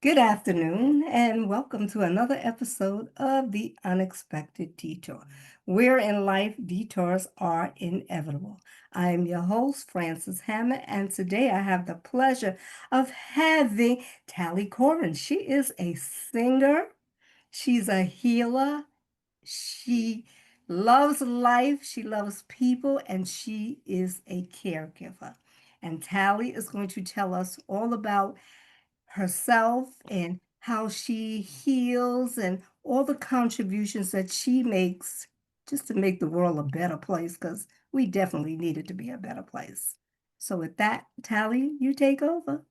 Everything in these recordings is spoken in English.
Good afternoon, and welcome to another episode of The Unexpected Detour, where in life detours are inevitable. I am your host, Frances Hammond, and today I have the pleasure of having Tally Koren. She is a singer, she's a healer, she loves life, she loves people, and she is a caregiver. And Tally is going to tell us all about herself and how she heals and all the contributions that she makes just to make the world a better place because we definitely need it to be a better place. So, with that, Tally, you take over.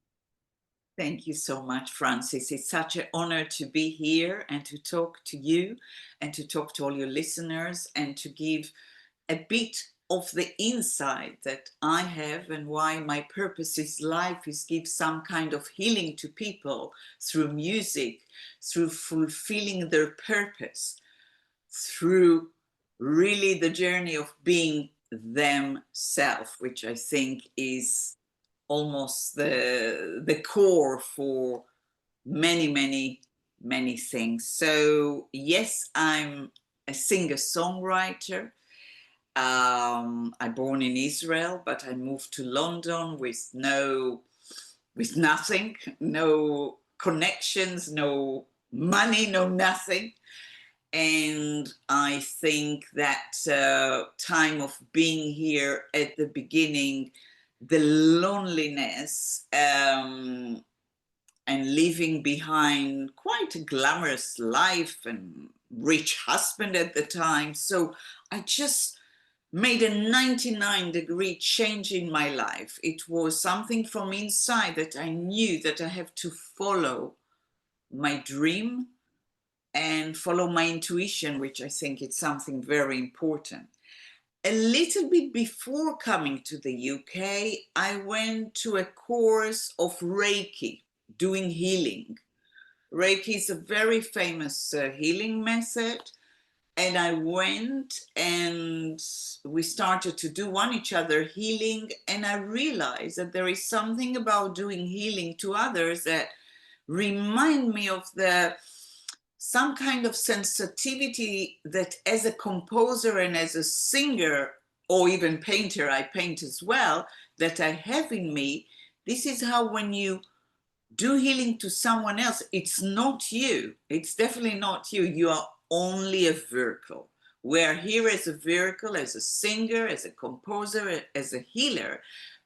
Thank you so much, Francis. It's such an honor to be here and to talk to you and to talk to all your listeners and to give a bit of the insight that I have and why my purpose is life is give some kind of healing to people through music, through fulfilling their purpose, through really the journey of being themselves, which I think is almost the core for many things. So yes, I'm a singer-songwriter. I born in Israel, but I moved to London with nothing, no connections, no money, no nothing. And I think that time of being here at the beginning, the loneliness, and leaving behind quite a glamorous life and rich husband at the time. So I just made a 99-degree change in my life. It was something from inside that I knew that I have to follow my dream and follow my intuition, which I think is something very important. A little bit before coming to the UK, I went to a course of Reiki, doing healing. Reiki is a very famous healing method. And I went and we started to do one each other healing. And I realized that there is something about doing healing to others that remind me of some kind of sensitivity that as a composer and as a singer or even painter, I paint as well, that I have in me. This is how when you do healing to someone else, it's not you. It's definitely not you. You are only a vehicle. We're here as a vehicle, as a singer, as a composer, as a healer.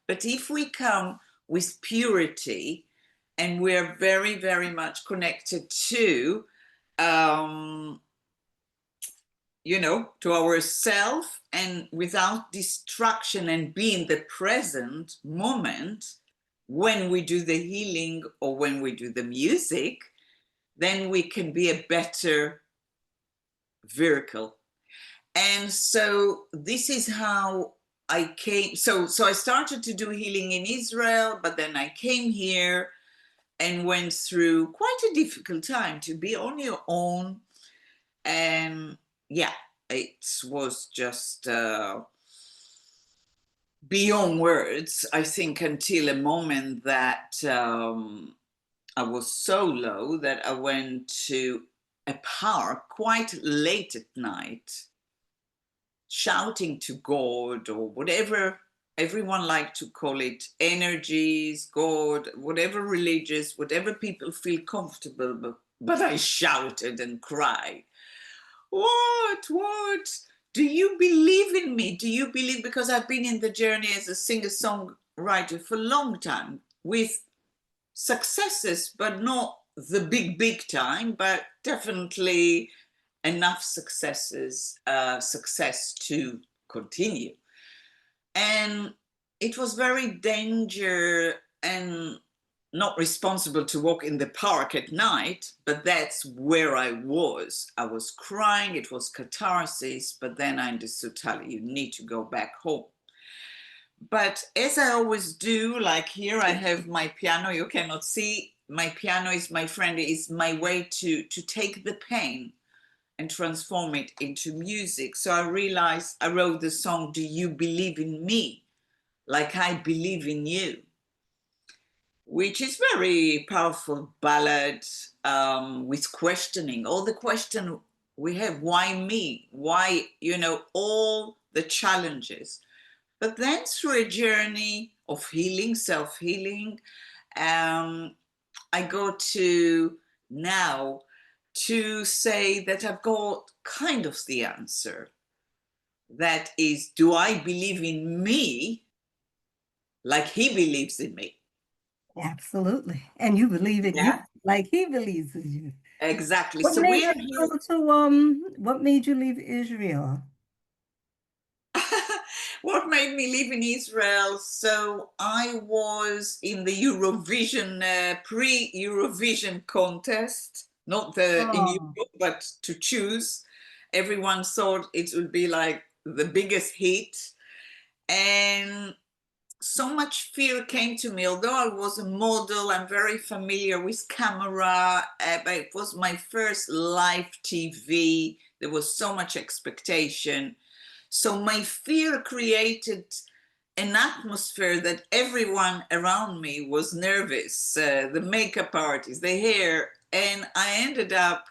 But if we come with purity and we're very much connected to, um, to ourself and without distraction and be in the present moment when we do the healing or when we do the music, then we can be a better vehicle. And so this is how I came. So I started to do healing in Israel, but then I came here and went through quite a difficult time to be on your own. And yeah, it was just beyond words, I think, until a moment that I was so low that I went to a park quite late at night, shouting to God or whatever everyone like to call it, energies, God, whatever religious, whatever people feel comfortable, but I shouted and cried. What? Do you believe in me? Do you believe? Because I've been in the journey as a singer-songwriter for a long time with successes, but not the big time, but definitely enough success to continue. And it was very dangerous and not responsible to walk in the park at night, but that's where I was. I was crying, it was catharsis, but then I understood, Tally, you need to go back home. But as I always do, like here I have my piano, you cannot see, my piano is my friend, is my way to take the pain and transform it into music. So I realized, I wrote the song, Do You Believe in Me? Like I believe in you. which is very powerful ballad with questioning. All the question we have, why me? Why, all the challenges. But then through a journey of healing, self-healing, um, I go to now to say that I've got kind of the answer. That is, do I believe in me like he believes in me? Absolutely. And you believe in Yeah, you like he believes in you. exactly. What So made we are you here. go to what made you leave Israel? What made me live in Israel? So I was in the Eurovision, pre-Eurovision contest, not the in Oh, Europe, but to choose. Everyone thought it would be like the biggest hit, and so much fear came to me. Although I was a model, I'm very familiar with camera, but it was my first live TV. There was so much expectation. So my fear created an atmosphere that everyone around me was nervous, the makeup artist, the hair, and I ended up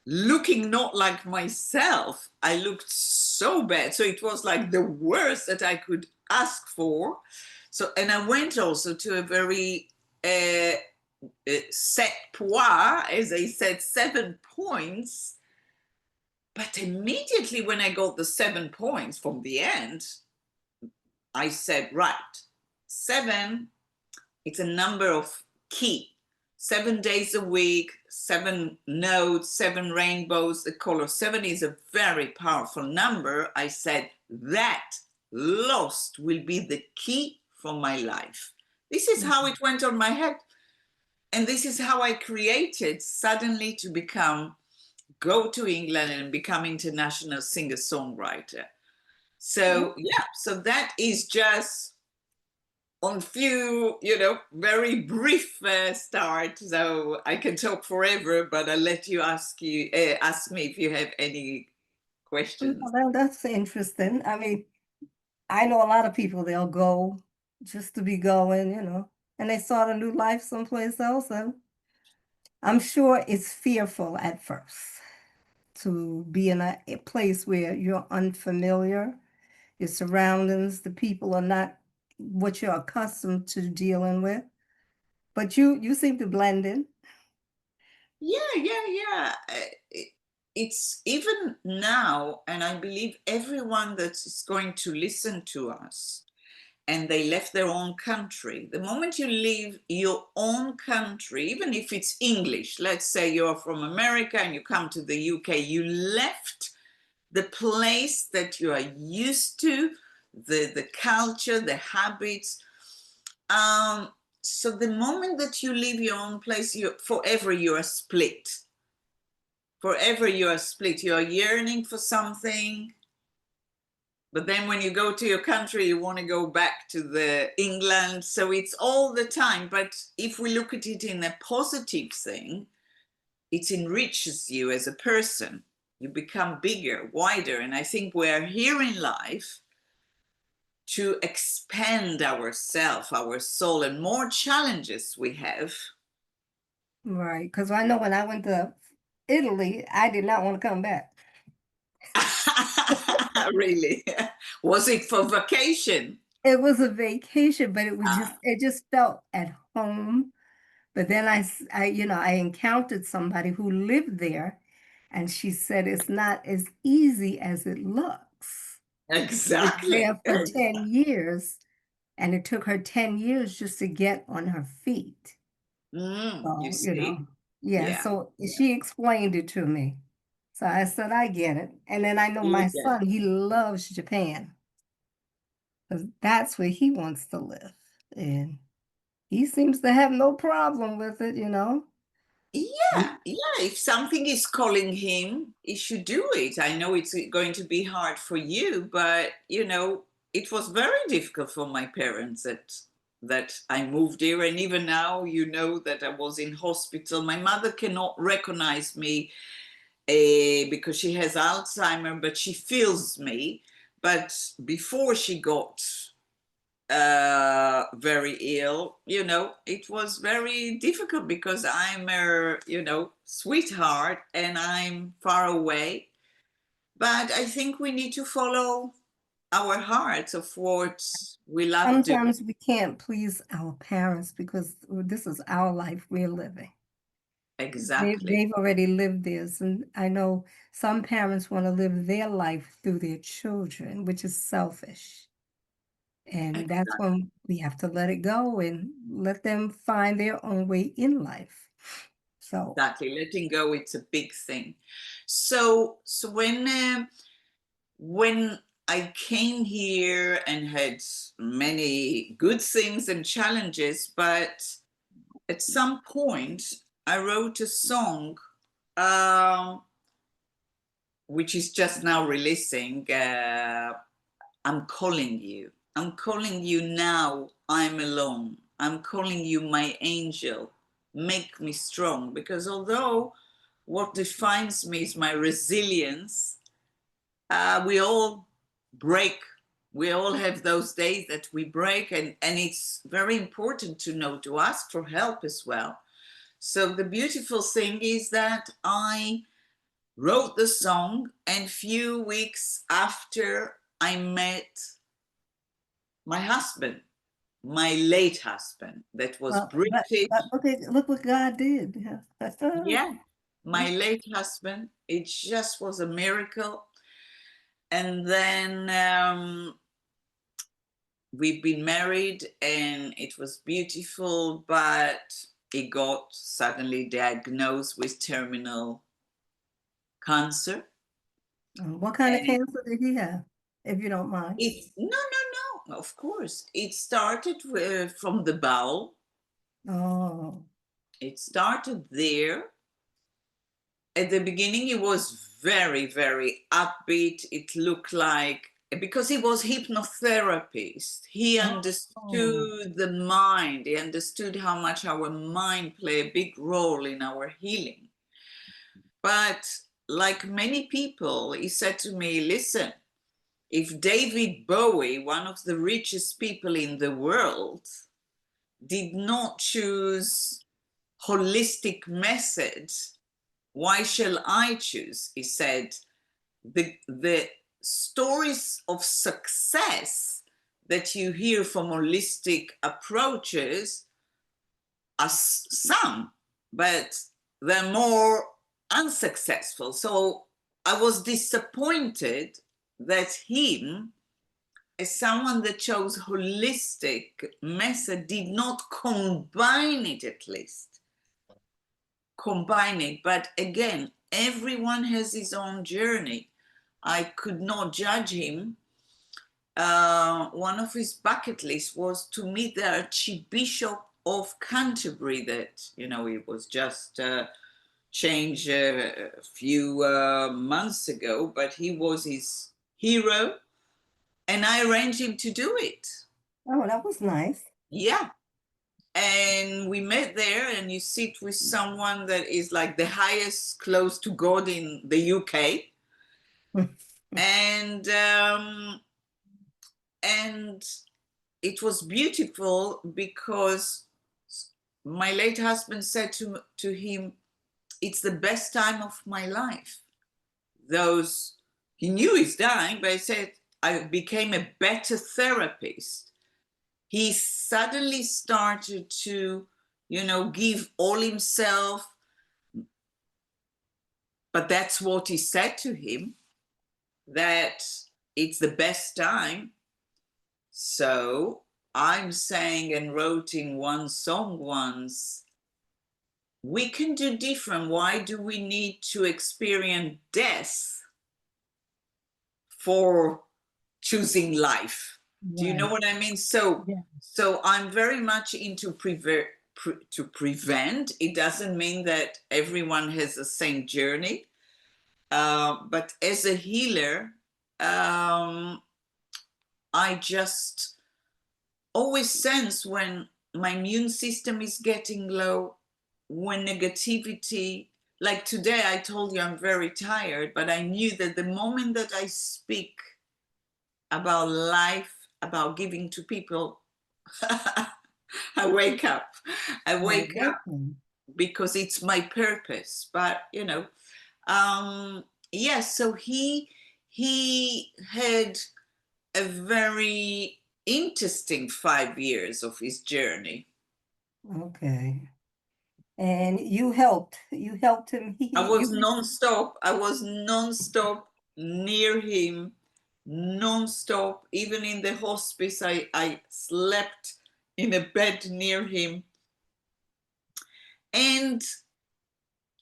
looking not like myself. I looked so bad. So it was like the worst that I could ask for. So, and I went also to a very set pois, as I said, 7 points. But immediately when I got the 7 points from the end, I said, right, seven, it's a number of key. 7 days a week, 7 notes, 7 rainbows, the color seven is a very powerful number. I said that lost will be the key for my life. This is how it went on my head. And this is how I created suddenly to become, go to England and become international singer-songwriter. So yeah, so that is just on few, very brief start. So I can talk forever, but I'll let you ask me if you have any questions. well, that's interesting. I mean, I know a lot of people, they'll go just to be going, and they start a new life someplace else. And I'm sure it's fearful at first to be in a place where you're unfamiliar, your surroundings, the people are not what you're accustomed to dealing with. But you seem to blend in. Yeah. It's even now, and I believe everyone that is going to listen to us and they left their own country. The moment you leave your own country, even if it's English, let's say you're from America and you come to the UK, you left the place that you are used to, the culture, the habits. Um, so the moment that you leave your own place, you are split. Forever you are split. You are yearning for something, but then when you go to your country, you want to go back to the England. So it's all the time. But if we look at it in a positive thing, it enriches you as a person. You become bigger, wider. And I think we're here in life to expand ourself, our soul, and more challenges we have. Right. Because I know when I went to Italy, I did not want to come back. Really? Was it for vacation? It was a vacation, but Ah, it just felt at home. But then I encountered somebody who lived there, and she said it's not as easy as it looks. She was exactly. there for 10 years, and it took her 10 years just to get on her feet. You So, see? yeah, Yeah, so yeah. she explained it to me. So I said, I get it. And then I know You my get son, he loves Japan because that's where he wants to live. And he seems to have no problem with it. Yeah. If something is calling him, he should do it. I know it's going to be hard for you, but it was very difficult for my parents that I moved here, and even now, that I was in hospital. My mother cannot recognize me because she has Alzheimer, but she feels me. But before she got very ill, it was very difficult because I'm a, sweetheart and I'm far away. But I think we need to follow our hearts of what we love doing. Sometimes we can't please our parents because this is our life we're living. Exactly. They've already lived theirs, and I know some parents want to live their life through their children, which is selfish. And that's Exactly. when we have to let it go and let them find their own way in life. So, Exactly. Letting go, it's a big thing. So when I came here and had many good things and challenges, but at some point I wrote a song, um, which is just now releasing. I'm calling you. I'm calling you now. I'm alone. I'm calling you my angel. Make me strong. Because although what defines me is my resilience, we all break. We all have those days that we break, and it's very important to know to ask for help as well. So the beautiful thing is that I wrote the song, and few weeks after I met my husband, my late husband, that was well, but British. look what God did. Yeah, my late husband. It just was a miracle. And then we've been married, and it was beautiful, but he got suddenly diagnosed with terminal cancer. What kind of And cancer did he have, if you don't mind? it no, no, no, of course. It started from the bowel. Oh, It started there. At the beginning, it was very, very upbeat. It looked like, because he was hypnotherapist, he oh, understood the mind. He understood how much our mind play a big role in our healing. But like many people, he said to me, listen, if David Bowie, one of the richest people in the world, did not choose holistic methods, why shall I choose? He said, the stories of success that you hear from holistic approaches are some, but they're more unsuccessful. So I was disappointed that him, as someone that chose holistic method, did not combine it, at least combine it. But again, everyone has his own journey. I could not judge him. One of his bucket lists was to meet the Archbishop of Canterbury, that he was just changed a few months ago, but he was his hero, and I arranged him to do it. oh, that was nice. Yeah. And we met there, and you sit with someone that is like the highest close to God in the UK. And and it was beautiful because my late husband said to him, it's the best time of my life. Those, he knew he's dying, but he said, I became a better therapist. He suddenly started to, give all himself. But that's what he said to him, that it's the best time. So I'm saying, and wrote in one song once, we can do different. Why do we need to experience death for choosing life? Do you know Right. what I mean? So, Yeah. so I'm very much into to prevent. It doesn't mean that everyone has the same journey, but as a healer, um, I just always sense when my immune system is getting low, when negativity, like today, I told you I'm very tired, but I knew that the moment that I speak about life, about giving to people, I wake up. I Oh, wake up okay. because it's my purpose. But yes. So he had a very interesting 5 years of his journey. Okay. And you helped him. I was You, non-stop. I was non-stop near him, non-stop. Even in the hospice, I slept in a bed near him. And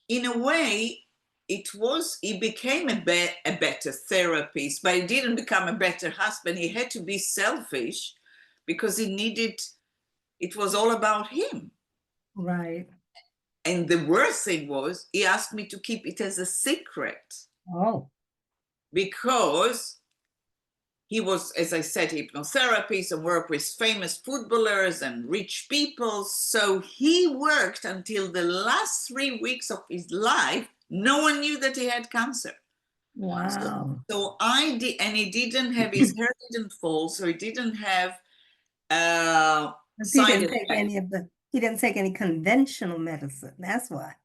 in a way, he became a better therapist, but he didn't become a better husband. He had to be selfish because it was all about him. right. And the worst thing was, he asked me to keep it as a secret Oh, because he was, as I said, hypnotherapist and worked with famous footballers and rich people. So he worked until the last 3 weeks of his life. No one knew that he had cancer. So, wow. so I did, and he didn't have, his hair didn't fall, so he didn't have Because side effects. he didn't take any conventional medicine. That's why.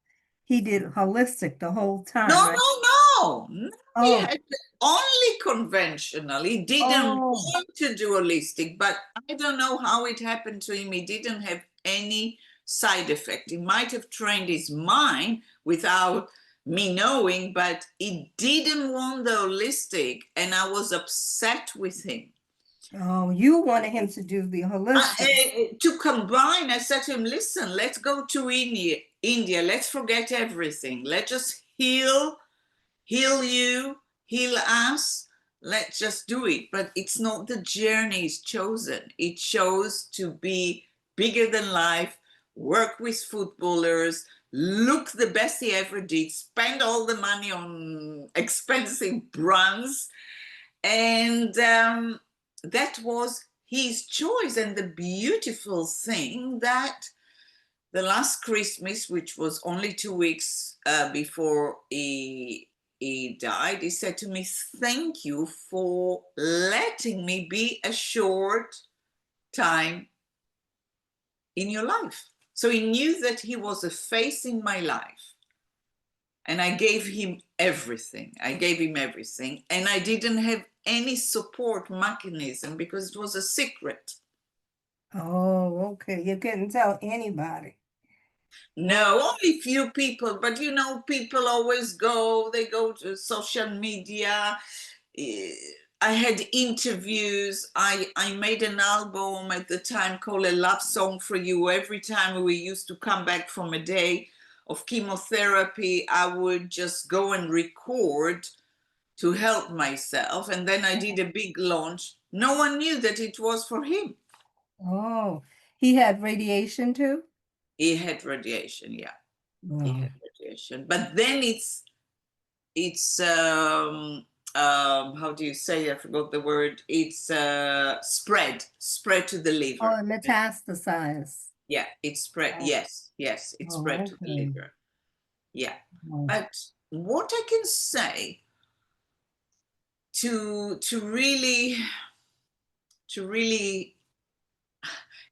He did holistic the whole No, time, right? no, no. No, he Oh, had only conventional. He didn't oh, want to do holistic, but I don't know how it happened to him. He didn't have any side effect. He might have trained his mind without me knowing, but he didn't want the holistic, and I was upset with him. oh, you wanted him to do the holistic. To combine, I said to him, listen, let's go to India. Let's forget everything. Let's just heal you, heal us. Let's just do it. But it's not the journey is chosen. It chose to be bigger than life, work with footballers, look the best he ever did, spend all the money on expensive brands. And that was his choice. And the beautiful thing that the last Christmas, which was only 2 weeks before he died, he said to me, thank you for letting me be a short time in your life. So he knew that he was a face in my life. And I gave him everything. I gave him everything. And I didn't have any support mechanism because it was a secret. Oh, okay. You couldn't tell anybody. No, only few people, but people always they go to social media. Eh, I had interviews. I made an album at the time called A Love Song for You. Every time we used to come back from a day of chemotherapy, I would just go and record to help myself. And then I did a big launch. No one knew that it was for him. Oh, he had radiation too? He had radiation, yeah. He Oh, had radiation. But then it's how do you say, I forgot the word, it's spread to the oh, liver. it metastasized. Yeah, it spread. Oh, Yes, it spread oh, to the okay. liver. Yeah. Oh, But what I can say to really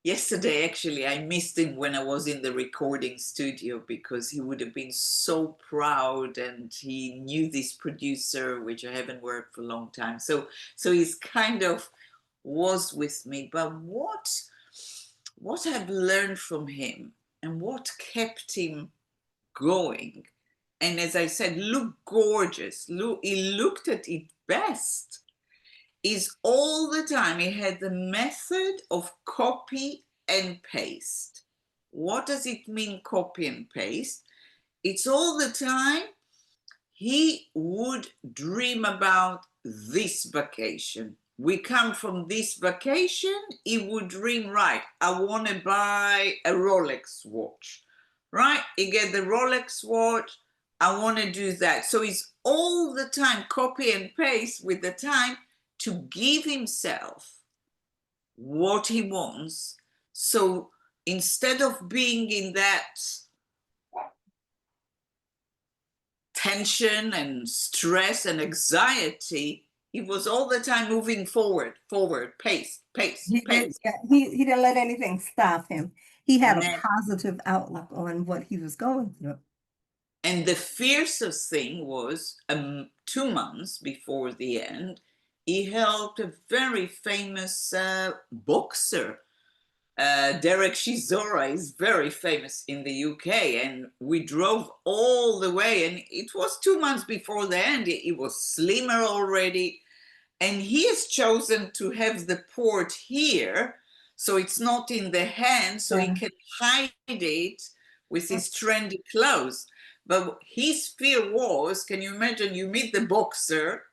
yesterday, actually, I missed him when I was in the recording studio because he would have been so proud, and he knew this producer, which I haven't worked for a long time. So he's kind of was with me. But what I've learned from him and what kept him going, and as I said, look gorgeous. He looked at it best. Is all the time he had the method of copy and paste. What does it mean, copy and paste? It's all the time he would dream about this vacation. We come from this vacation, he would dream, right, I want to buy a Rolex watch, right? He get the Rolex watch, I want to do that. So he's all the time copy and paste with the time to give himself what he wants. So instead of being in that tension and stress and anxiety, he was all the time moving forward, pace, pace, He did, pace. yeah, he didn't let anything stop him. He had a Ne- positive outlook on what he was going through. And the fiercest thing was 2 months before the end, he helped a very famous boxer. Derek Chisora is very famous in the UK, and we drove all the way. And it was 2 months before the end. He was slimmer already, and he has chosen to have the port here, so it's not in the hand, so he Yeah. can hide it with his trendy clothes. But his fear was, can you imagine, you meet the boxer,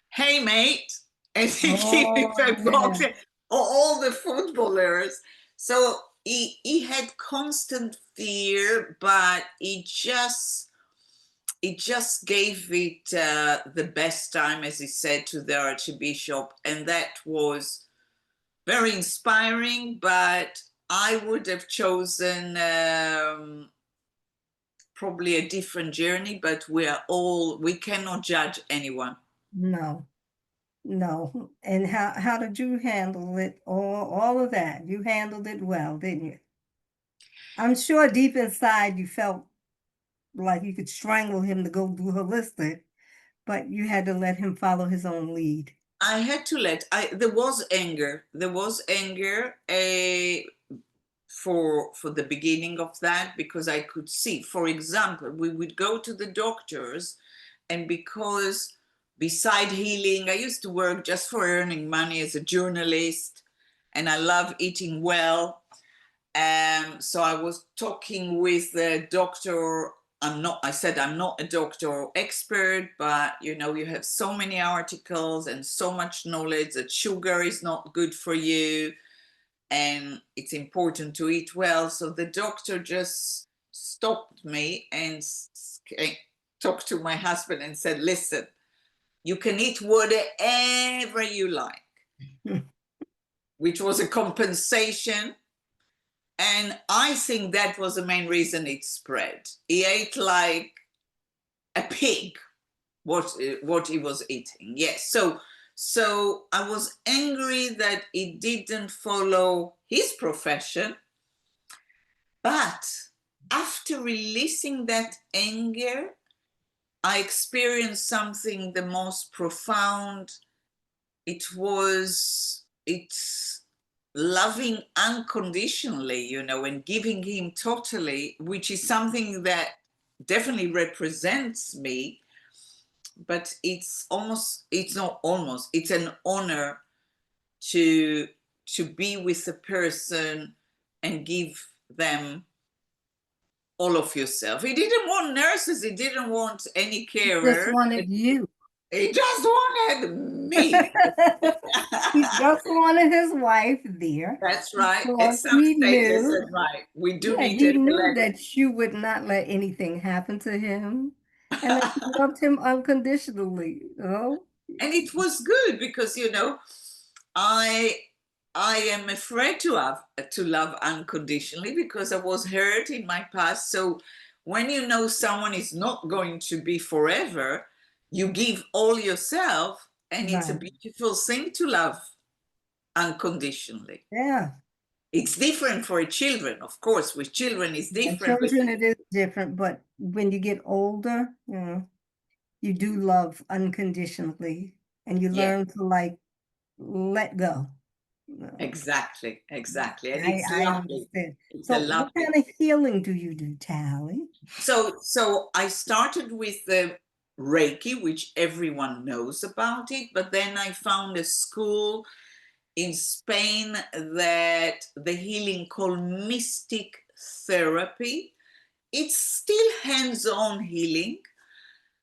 hey mate, and he give you Oh, a yeah. boxer, or all the footballers. So he had constant fear, but he just gave it the best time, as he said to the Archbishop, and that was very inspiring. But I would have chosen probably a different journey, but we cannot judge anyone. No, no. And how did you handle it? All of that. You handled it well, didn't you? I'm sure deep inside you felt like you could strangle him to go do holistic, but you had to let him follow his own lead. I had to there was anger for the beginning of that, because I could see, for example, we would go to the doctors, and because beside healing, I used to work just for earning money as a journalist, and I love eating well. So I was talking with the doctor. I said, I'm not a doctor or expert, but you have so many articles and so much knowledge that sugar is not good for you, and it's important to eat well. So the doctor just stopped me and talked to my husband and said, listen, you can eat whatever you like, which was a compensation. And I think that was the main reason it spread. He ate like a pig, what he was eating. Yes. So I was angry that he didn't follow his profession. But after releasing that anger, I experienced something the most profound. It's loving unconditionally, and giving him totally, which is something that definitely represents me. But it's not almost, it's an honor to be with a person and give them all of yourself. He didn't want nurses, he didn't want any Just carer, wanted you. he just wanted me. He just wanted his wife there That's right. At because some he stage, I knew, said, right, we do yeah, need to he knew collect. that you would not let anything happen to him and that you loved him unconditionally. Oh, And it was good because, I I am afraid to love unconditionally because I was hurt in my past. So when you know someone is not going to be forever, you give all yourself, and it's a right. beautiful thing to love unconditionally. Yeah. It's different for children, of course. With children, it's Yeah, different. With children, it is different, but when you get older, you do love unconditionally and you yeah, learn to like let go. Uh, exactly, exactly, and it's I lovely. understand. It's a So what lovely. kind of healing do you do, Tally? So I started with the Reiki, which everyone knows about it, but then I found a school in Spain that the healing called mystic therapy. It's still hands-on healing.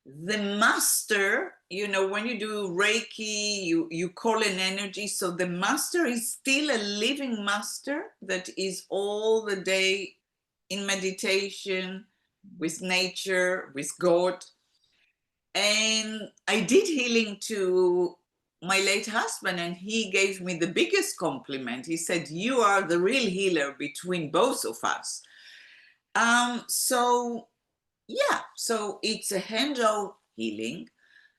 The master, when you do Reiki, you call an energy. So the master is still a living master that is all the day in meditation with nature, with God. And I did healing to my late husband, and he gave me the biggest compliment. He said, you are the real healer between both of us. So yeah, so it's a hands-on healing.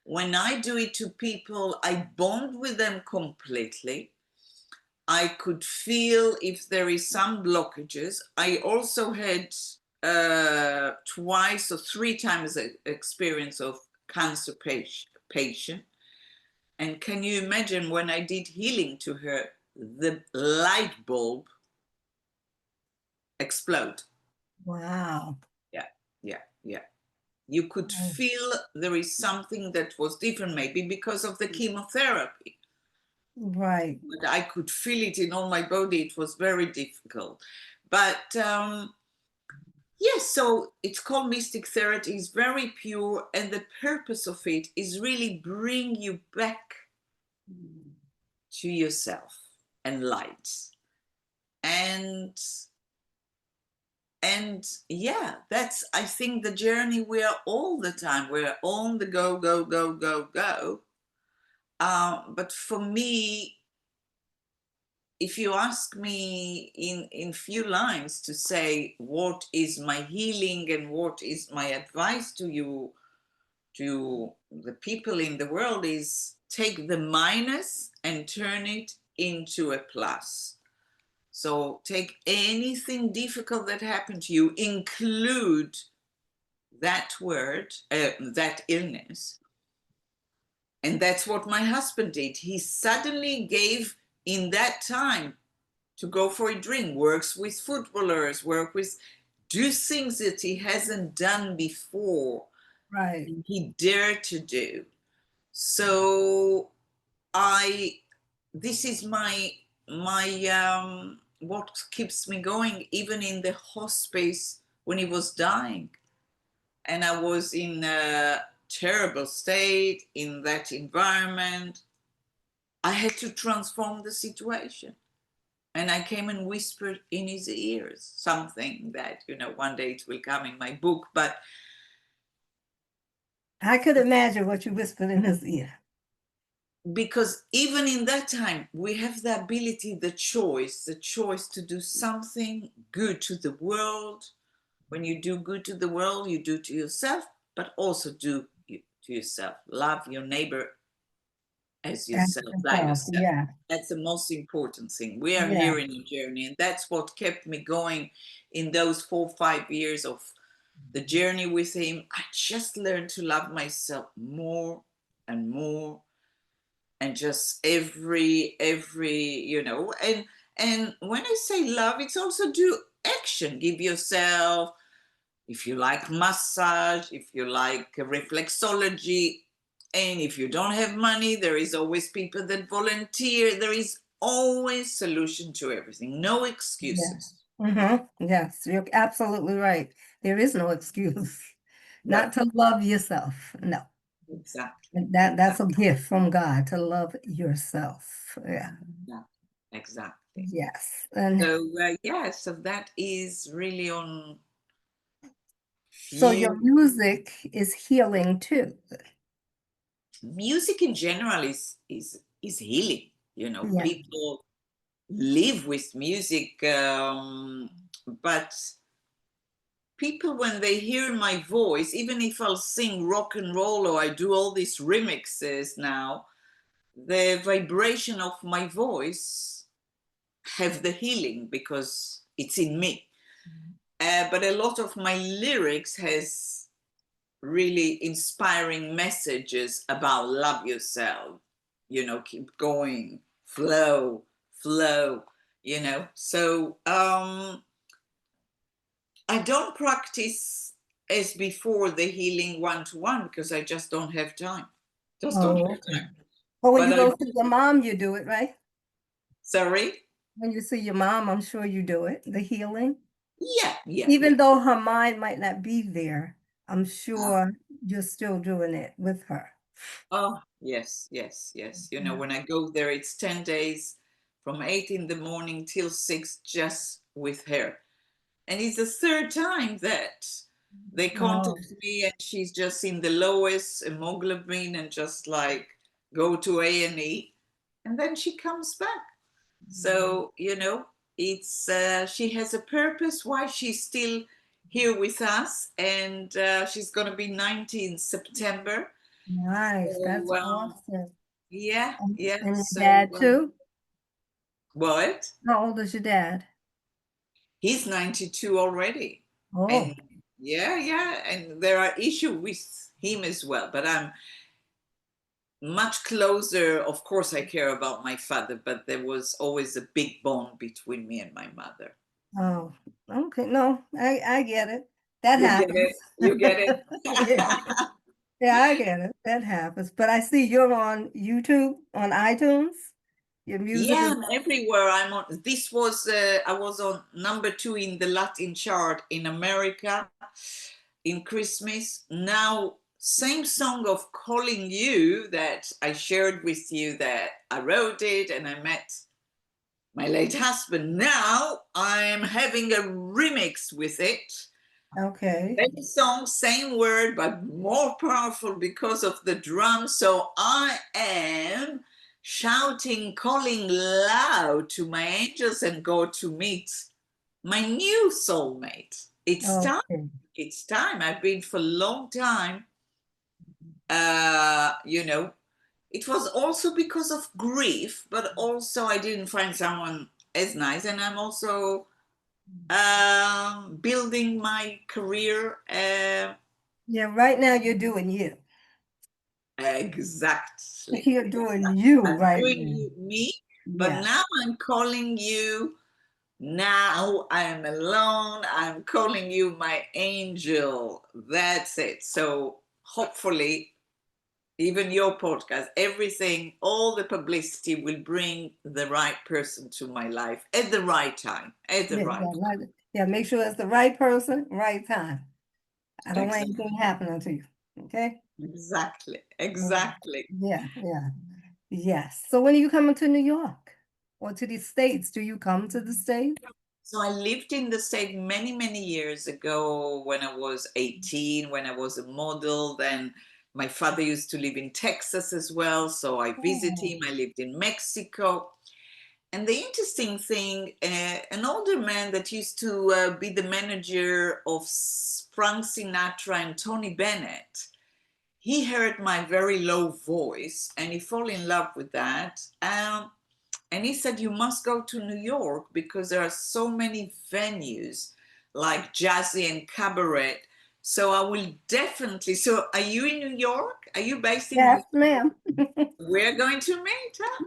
When I do it to people, I bond with them completely. I could feel if there is some blockages. I also had twice or three times experience of cancer patient. And can you imagine when I did healing to her, the light bulb explode? Wow. Yeah, yeah, yeah. You could Oh, feel there is something that was different, maybe because of the chemotherapy. right. But I could feel it in all my body. It was very difficult. But yes, so it's called mystic therapy. It's very pure, and the purpose of it is really bring you back to yourself and light. And yeah, that's, I think, the journey. We are all the time, we're on the go, go, go, go, go. But for me, if you ask me in few lines to say what is my healing and what is my advice to you, to the people in the world, is take the minus and turn it into a plus. So take anything difficult that happened to you, include that word, that illness. And that's what my husband did. He suddenly gave, in that time, to go for a drink, works with footballers, do things that he hasn't done before. Right. He dared to do. So I, this is my what keeps me going, even in the hospice when he was dying, and I was in a terrible state in that environment. I had to transform the situation. And I came and whispered in his ears something that, one day it will come in my book. But I could imagine what you whispered in his ear. because even in that time, we have the ability, the choice to do something good to the world. When you do good to the world, you do to yourself, but also do to yourself. Love your neighbor as And yourself, by yourself. yourself. Yeah. That's the most important thing. We are Yeah. here in a journey, and that's what kept me going in those 4 or 5 years of the journey with him. I just learned to love myself more and more, and just every and when I say love, it's also do action. Give yourself, if you like massage, if you like reflexology, and if you don't have money, there is always people that volunteer. There is always solution to everything. No Yes. excuses. Yes, you're absolutely right. There is no excuse No, not to love yourself. No. exactly, That's a exactly, gift from God to love yourself. Yeah. exactly, exactly. Yes. And So yeah, so that is really on so your few. music is healing too. Music in general is healing. Yeah. People live with music, but people, when they hear my voice, even if I'll sing rock and roll or I do all these remixes now, the vibration of my voice have the healing because it's in me. But a lot of my lyrics has really inspiring messages about love yourself, keep going, flow, So I don't practice as before the healing one-to-one because I just don't have time. Just don't Oh, have okay. time. But when But you I, go see your mom, you do it, right? sorry? When you see your mom, I'm sure you do it, the healing. Yeah, yeah, yeah. Even though her mind might not be there, I'm Ah, sure you're still doing it with her. oh, yes, yes, yes. Yeah. When I go there, it's 10 days from 8 in the morning till 6 just with her. And it's the third time that they Oh, contact me and she's just in the lowest hemoglobin and just like go to A&E, and then she comes back. So, it's she has a purpose why she's still here with us, and she's going to be 90 in September. nice. That's So, awesome. yeah, yeah. And your So, dad too? What? How old is your dad? He's 92 already. Oh, And yeah, yeah. And there are issues with him as well. But I'm much closer. Of course, I care about my father, but there was always a big bond between me and my mother. oh, okay. No, I get it. That You get it? happens. You get it? Yeah, yeah, I get it. That happens. But I see you're on YouTube, on iTunes. Your music Yeah, is, I'm everywhere. I'm on. This was I was on number 2 in the Latin chart in America in Christmas. Now, same song of Calling You that I shared with you that I wrote it and I met my late husband. Now I'm having a remix with it. okay. Same song, same word, but more powerful because of the drums. So I am shouting, calling loud to my angels and God to meet my new soulmate. It's time. Okay. It's time. I've been for a long time. You know, it was also because of grief, but also I didn't find someone as nice. And I'm also building my career. Yeah, right now you're doing you. Exactly. You're doing you I'm right doing now. me, but Yeah. now I'm calling you. Now I'm alone. I'm calling you my angel. That's it. So hopefully, even your podcast, everything, all the publicity will bring the right person to my life at the right time. At the Yeah, right yeah, right. Yeah, make sure it's the right person, right time. I don't want Exactly. anything happening to you. Okay? Exactly. Mm. Exactly. Yeah, yeah. Yes. So when are you coming to New York or to the States? Do you come to the States? So I lived in the state many, many years ago when I was 18, when I was a model. Then my father used to live in Texas as well. So I visited Oh, him. I lived in Mexico. And the interesting thing, an older man that used to be the manager of Frank Sinatra and Tony Bennett, he heard my very low voice and he fell in love with that. And he said, you must go to New York because there are so many venues like jazzy and cabaret. So I will definitely. So are you in New York? Are you based in New yes, York? ma'am. We're going to meet, huh?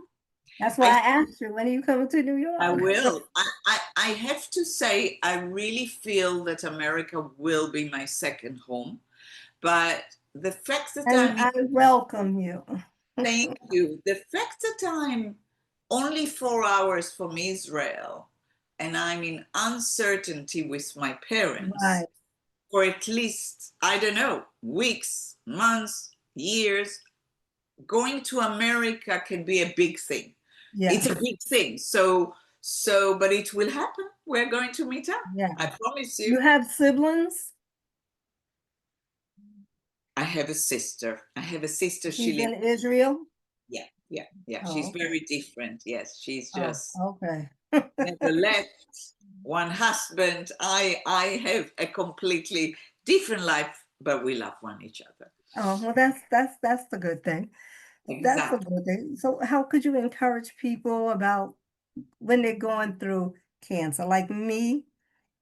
That's why I, I asked you, when are you coming to New I York? will. I have to say, I really feel that America will be my second home. But the fact that And I'm I welcome you. Thank you. The fact that I'm only 4 hours from Israel and I'm in uncertainty with my parents Right. for at least, I don't know, weeks, months, years, going to America can be a big thing. It's a Yes. big thing. But it will happen. We're going to meet up. Yeah. I promise You you. have siblings? I have a sister. I have a sister. She She's lives. in Israel? Yeah, yeah, yeah. Oh, She's okay. very different. Yes, she's Oh, just okay. never left one husband. I have a completely different life, but we love one each other. Oh, well, that's the good thing. That's a Exactly. good thing. So how could you encourage people about when they're going through cancer? Like me,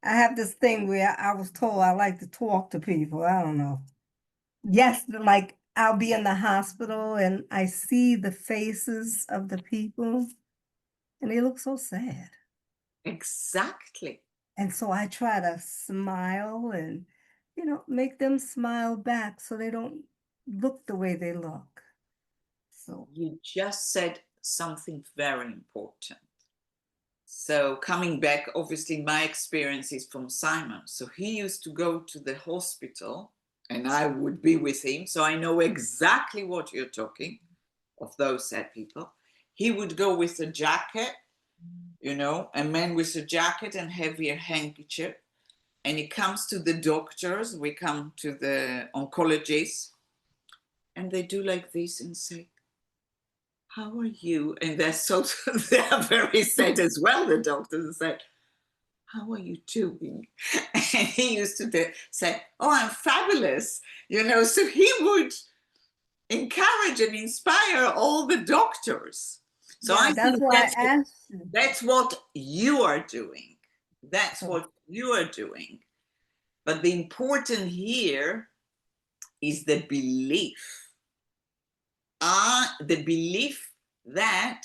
I have this thing where I was told I like to talk to people. I don't know. Yes, like I'll be in the hospital and I see the faces of the people and they look so sad. Exactly. And so I try to smile and, make them smile back so they don't look the way they look. So, You just said something very important. So coming back, obviously my experience is from Simon. So he used to go to the hospital and I would be with him. So I know exactly what you're talking of those sad people. He would go with a jacket, a man with a jacket and heavier handkerchief. And he comes to the doctors, we come to the oncologists, and they do like this and say, how are you? And they're so, they are very sad as well, the doctors say, how are you doing? And he used to say, oh, I'm fabulous. So he would encourage and inspire all the doctors. So Yeah, I that's think why I asked you. that's what you are doing. That's Oh, what you are doing. But the important here is the belief. The belief that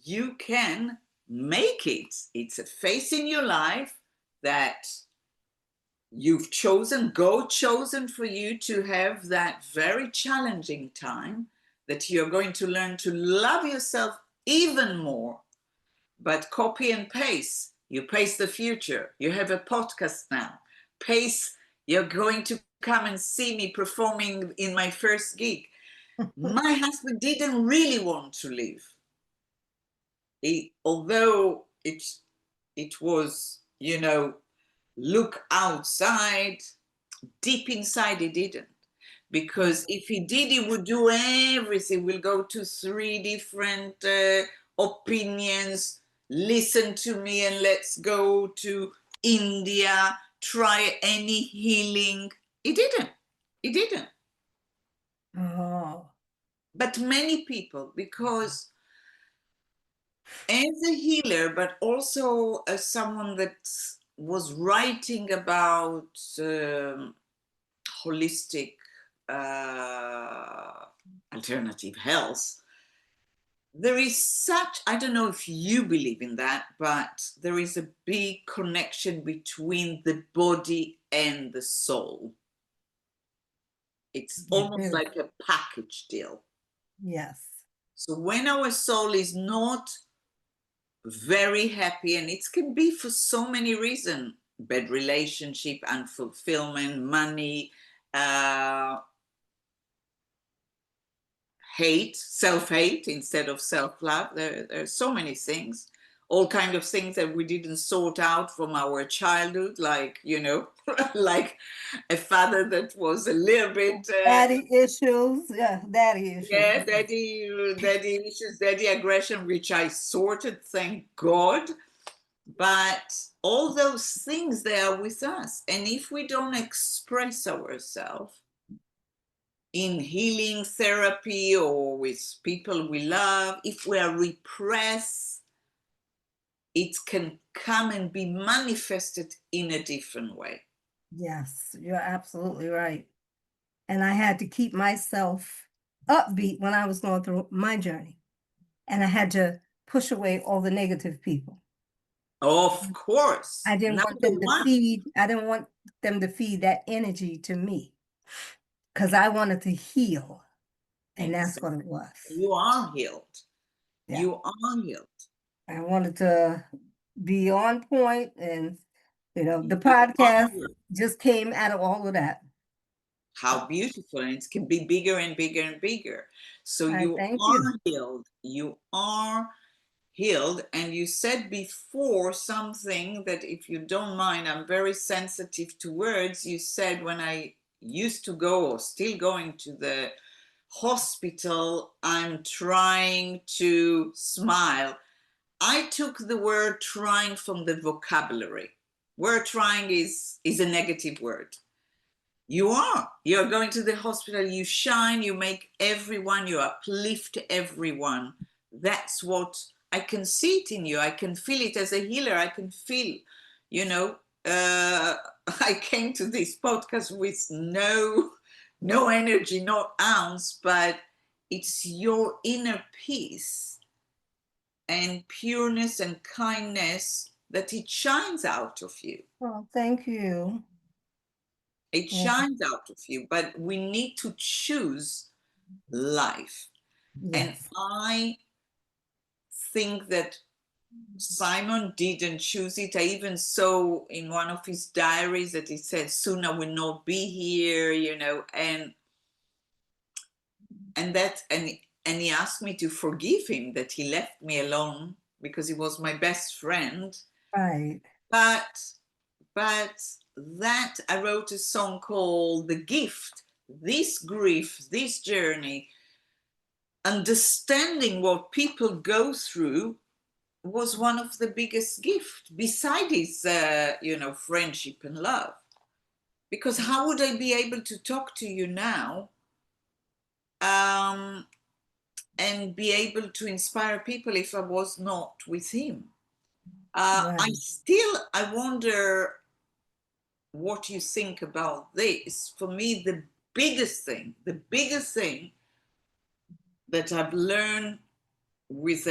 you can make it. It's a phase in your life that you've chosen, God chosen for you to have that very challenging time, that you're going to learn to love yourself even more. But copy and paste, you paste the future. You have a podcast now. Paste, you're going to come and see me performing in my first gig. My husband didn't really want to leave. Although it was, look outside, deep inside he didn't. Because if he did, he would do everything. We'll go to 3 different opinions, listen to me, and let's go to India, try any healing. He didn't. He didn't. oh, But many people, because as a healer, but also as someone that was writing about holistic alternative health, there is such, I don't know if you believe in that, but there is a big connection between the body and the soul. It's I almost do. like a package deal. Yes. So when our soul is not very happy, and it can be for so many reasons, bad relationship, unfulfillment, money, uh, hate, self-hate instead of self-love. There are so many things, all kind of things that we didn't sort out from our childhood, like, like a father that was a little bit Daddy issues. Yeah, daddy issues. yeah, daddy issues, daddy aggression, which I sorted, thank God. But all those things, they are with us, and if we don't express ourselves in healing therapy or with people we love, if we are repressed, it can come and be manifested in a different way. Yes, you're absolutely right. And I had to keep myself upbeat when I was going through my journey. And I had to push away all the negative people. Of course, I didn't want number them to one, feed that energy to me because I wanted to heal. And that's exactly. what it was. You are healed. Yeah. You are healed. I wanted to be on point and the You are podcast healed. just came out of all of that. How beautiful, and it can be bigger and bigger and bigger. So I you thank you. are healed. You are healed. And you said before something that, if you don't mind, I'm very sensitive to words. You said, when I used to go, or still going to the hospital, I'm trying to smile. I took the word trying from the vocabulary. Word trying is a negative word. You're going to the hospital, you shine, you make everyone, you uplift everyone. That's what I can see it in you. I can feel it as a healer. I can feel, you know uh, I came to this podcast with no energy, no ounce, but it's your inner peace and pureness and kindness that it shines out of you. Oh, thank you. It Yeah. shines out of you, but we need to choose life. And Yes. I think that Simon didn't choose it. I even saw in one of his diaries that he said, "Soon I will not be here," and he asked me to forgive him that he left me alone because he was my best friend. Right. But that I wrote a song called "The Gift." This grief, this journey, understanding what people go through, was one of the biggest gifts beside his friendship and love. Because how would I be able to talk to you now, um, and be able to inspire people if I was not with him. Right. I wonder what you think about this. For me, the biggest thing that I've learned with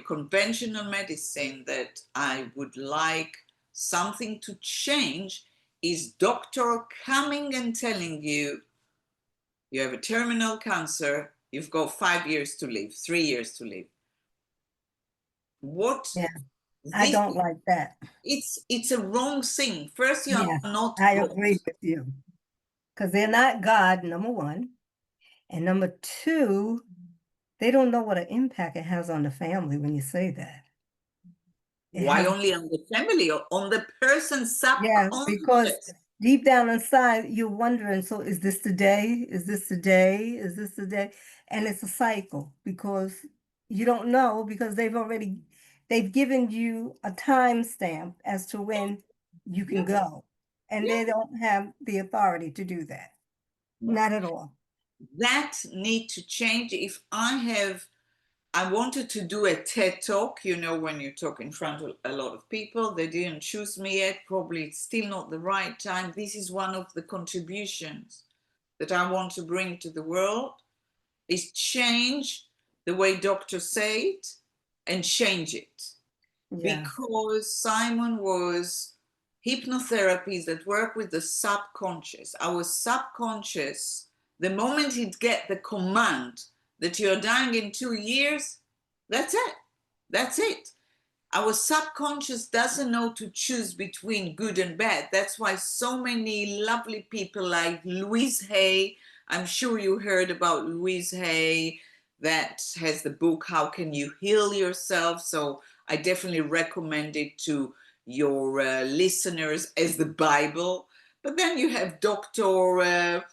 conventional medicine that I would like something to change is doctor coming and telling you you have a terminal cancer, you've got 5 years to live, 3 years to live. What Yeah. I this don't like that. it's a wrong thing. First, you are Yeah, not I God. agree with you. Because they're not God, number one. And number two, they don't know what an impact it has on the family when you say that. It Why has, only on the family or on the person's yeah, because subconscious? deep down inside, you're wondering, so is this the day? Is this the day? Is this the day? And it's a cycle because you don't know because they've given you a time stamp as to when you can Yeah, go. And yeah. they don't have the authority to do that. No. Not at all. That need to change. If I wanted to do a TED talk, when you talk in front of a lot of people, they didn't choose me yet. Probably it's still not the right time. This is one of the contributions that I want to bring to the world is change the way doctors say it and change it. Yeah. Because Simon was hypnotherapies that work with the subconscious. Our subconscious, the moment it get the command that you're dying in 2 years, that's it. That's it. Our subconscious doesn't know to choose between good and bad. That's why so many lovely people like Louise Hay, I'm sure you heard about Louise Hay, that has the book How Can You Heal Yourself? So I definitely recommend it to your listeners as the Bible. But then you have Dr.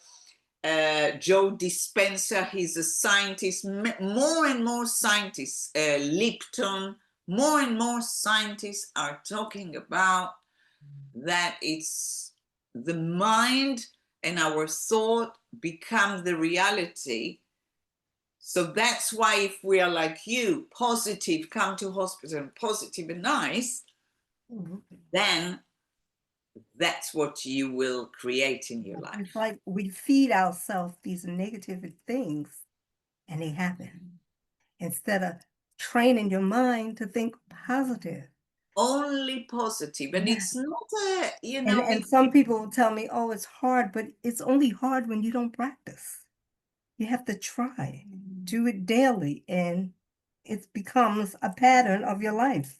Joe Dispenza, he's a scientist, more and more scientists, Lipton, more and more scientists are talking about that it's the mind and our thought become the reality. So that's why if we are like you, positive, come to hospital, positive and nice, Mhm. then that's what you will create in your It's life. like we feed ourselves these negative things and they happen instead of training your mind to think positive. Only positive, and Yeah. it's not And some people will tell me, oh, it's hard, but it's only hard when you don't practice. You have to try, do it daily, and it becomes a pattern of your life.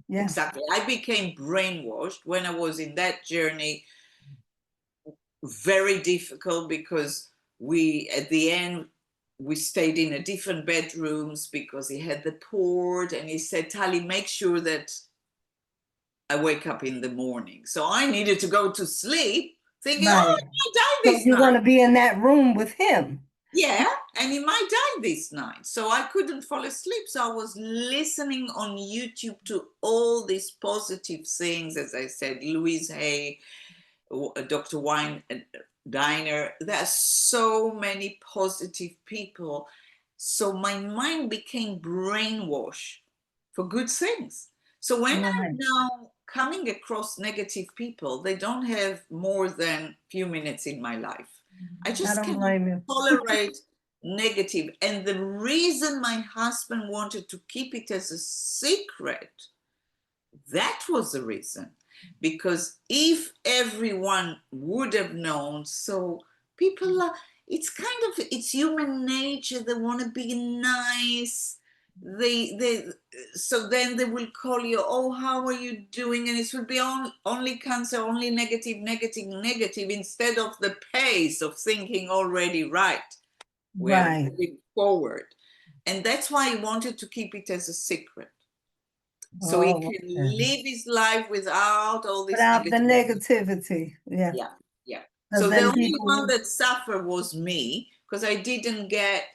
Yeah. exactly. I became brainwashed when I was in that journey. Very difficult because we at the end we stayed in a different bedrooms because he had the port, and he said, Tally, make sure that I wake up in the morning. So I needed to go to sleep thinking, oh, Right. I might die So this you night. want to be in that room with him. Yeah, and he might die this night. So I couldn't fall asleep. So I was listening on YouTube to all these positive things, as I said, Louise Hay, Dr. Wine Diner. There are so many positive people. So my mind became brainwashed for good things. So when I'm Right. now coming across negative people, they don't have more than few minutes in my life. I I just don't cannot blame you. tolerate negative. And the reason my husband wanted to keep it as a secret, that was the reason. Because if everyone would have known, so people are, it's kind of, it's human nature. They want to be nice. They so then they will call you, oh, how are you doing? And it will be only cancer, only negative, negative, negative, instead of the pace of thinking already right. We are Right. moving forward. And that's why I wanted to keep it as a secret, so he Oh, can okay. live his life without all this Without the negativity. negativity. Yeah. Yeah, yeah. Because So the then only one people, that suffered was me because I didn't get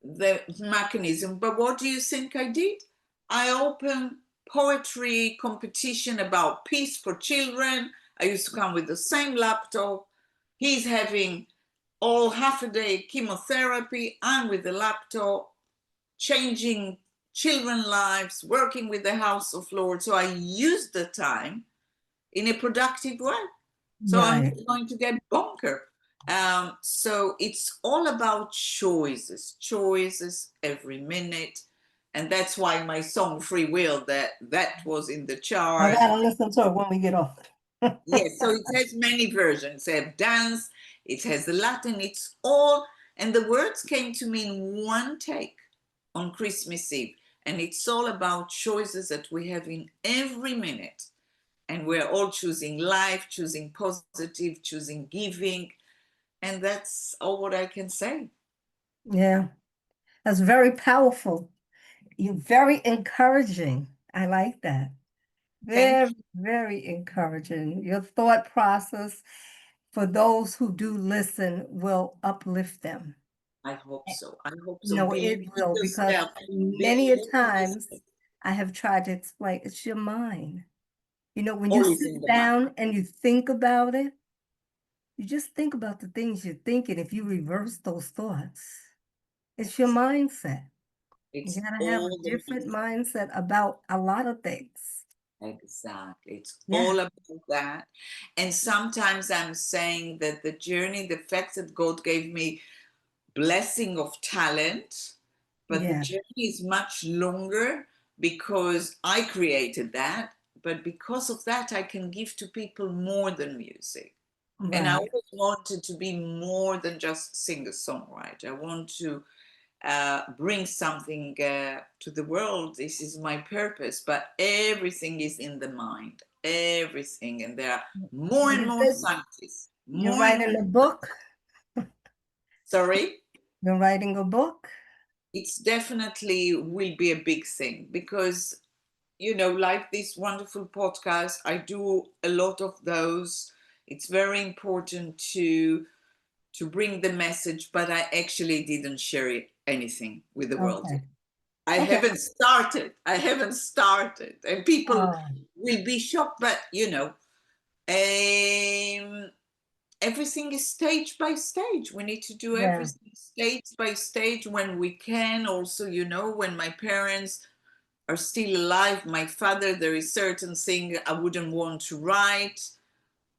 the mechanism. But what do you think I did? I opened poetry competition about peace for children. I used to come with the same laptop. He's having all half a day chemotherapy. I'm with the laptop, changing children's lives, working with the House of Lords. So I use the time in a productive way. So I'm Right. not going to get bonker. So it's all about choices, choices every minute. And that's why my song Free Will, that was in the I chart. gotta listen to it when we get off. Yes, so it has many versions. It has dance, it has the Latin, it's all, and the words came to me in one take on Christmas Eve. And it's all about choices that we have in every minute. And we're all choosing life, choosing positive, choosing giving. And that's all what I can say. Yeah, that's very powerful. You're very encouraging. I like that. Thank Very, very encouraging. Your thought process for those who do listen will uplift them. I hope so. I hope so. No, it Believe in will, because yourself. many a Believe in times yourself. I have tried to explain it's your mind. When you All is in sit the mind. down and you think about it, you just think about the things you're thinking. If you reverse those thoughts, it's your mindset. You It's gotta have a all the different mind. mindset about a lot of things. Exactly. It's Yeah, all about that. And sometimes I'm saying that the journey, the fact that God gave me blessing of talent, but the yeah, journey is much longer because I created that. But because of that, I can give to people more than music. And I right. always wanted to be more than just singer-songwriter. I want to bring something to the world. This is my purpose, but everything is in the mind, everything. And there are more Well, and you more said scientists, you're more and writing more. a book. Sorry? You're writing a book. It's definitely will be a big thing because, like this wonderful podcast, I do a lot of those. It's very important to bring the message, but I actually didn't share anything with the world yet. Okay. I Okay. haven't started. I haven't started, and people Oh, will be shocked. But um, everything is stage by stage. We need to do yeah, everything stage by stage when we can. Also, when my parents are still alive, my father, there is certain thing I wouldn't want to write.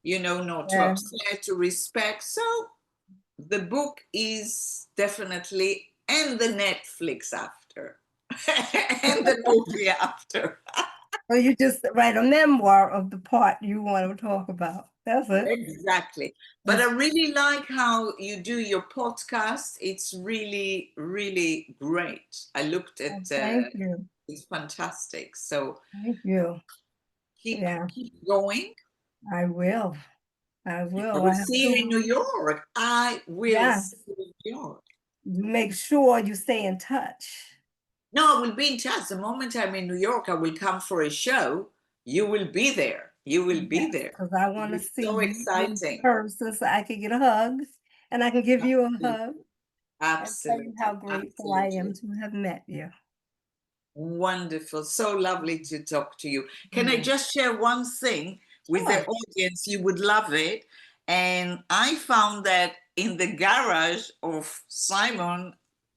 Not to yeah. upset, to respect. So the book is definitely, and the Netflix after, and the movie after. So you just write a memoir of the part you want to talk about. That's it. Exactly. But I That's, really like how you do your podcast. It's really, really great. I looked at thank you. it's fantastic. So Thank you. keep Yeah, keep going. I will. I I will. will I have see you in New to, York. I will yeah, see you in New York. make sure you stay in touch. No, I will be in touch. The moment I'm in New York, I will come for a show. You will be there. You will be Yes, there. because I It'll want to be see so you in exciting. person so I can get a hug and I can give you a Absolutely. hug and tell you how Absolutely. grateful I am Absolutely. to have met you. Wonderful. So lovely to talk to you. Can I Yeah. just share one thing with the Sure. audience? You would love it. And I found that in the garage of Simon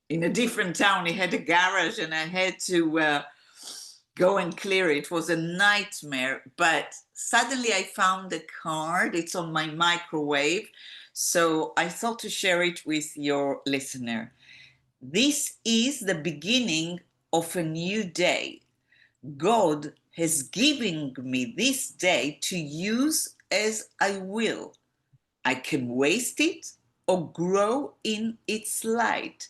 in a different town, he had a garage and I had to go and clear it. It was a nightmare. But suddenly I found a card. It's on my microwave. So I thought to share it with your listener. This is the beginning of a new day. God has given me this day to use as I will. I can waste it or grow in its light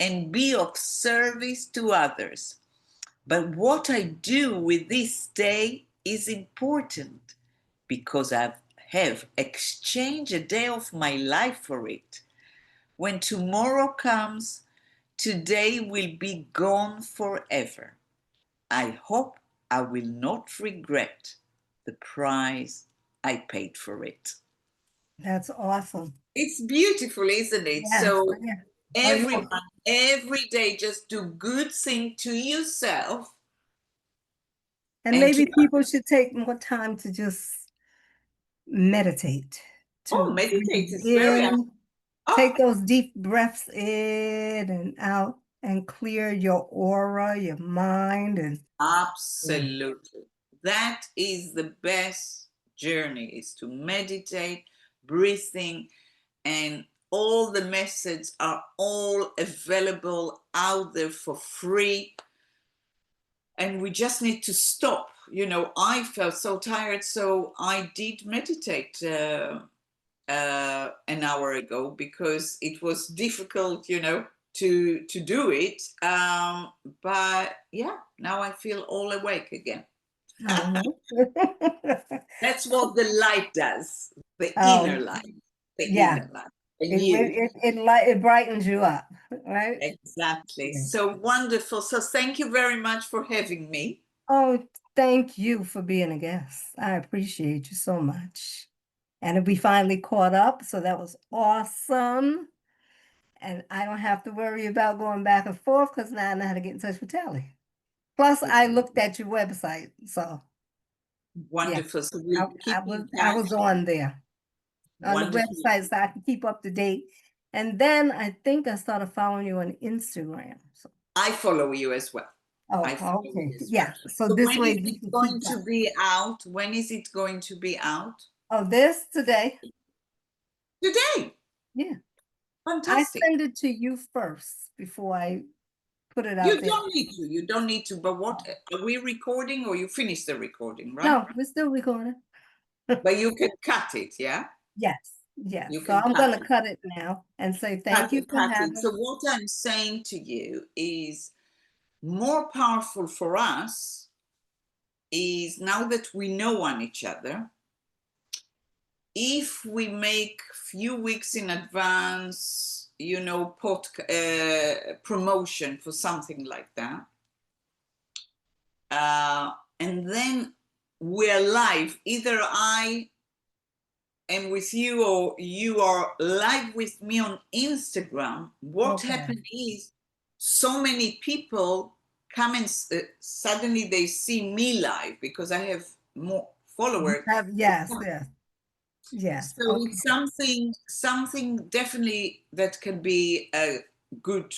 and be of service to others. But what I do with this day is important because I have exchanged a day of my life for it. When tomorrow comes, today will be gone forever. I hope I will not regret the price I paid for it. That's awesome. It's beautiful, isn't it? Yes. So Yeah. Oh, everyone, yeah. every day, just do good thing to yourself And and to maybe people should take more time to just meditate, oh, to meditate breathe is very in Oh, Take those deep breaths in and out and clear your aura, your mind, and yeah. absolutely. That is the best journey, is to meditate, breathing, and all the methods are all available out there for free. And we just need to stop. I felt so tired, so I did meditate an hour ago because it was difficult, to do it. But yeah, now I feel all awake again. Mhm. That's what the light does, the inner Oh, light, the yeah. inner light. And It you, it brightens you up, right? exactly. Yeah. So wonderful. So thank you very much for having me. Oh, thank you for being a guest. I appreciate you so much. And we finally caught up, so that was awesome. And I don't have to worry about going back and forth because now I know how to get in touch with Tally. Plus, I looked at your website, so yeah, Wonderful. So we'll keep in I touch. was on there on the Wonderful. website so I can keep up to date. And then I think I started following you on Instagram. So, I follow you as well. I oh, follow okay, you as well. yeah. So So this when way is we it can going keep to up. be out? When is it going to be out? Oh, this today? Today. Yeah, I Fantastic. send it to you first before I put it out You there. don't need to. You don't need to. But what are we recording, or you finished the recording, right? No, we're still recording. But you can cut it, yeah? Yes, yes. You So can I'm cut gonna it. cut it now and say Cut thank you it, for cut it. So having. what I'm saying to you is more powerful for us is now that we know on each other, if we make few weeks in advance, promotion for something like that, and then we're live, either I am with you or you are live with me on Instagram, what Okay. happened is so many people come and suddenly they see me live because I have more You followers. have, yes, yes, yes. So Okay. it's something definitely that can be a good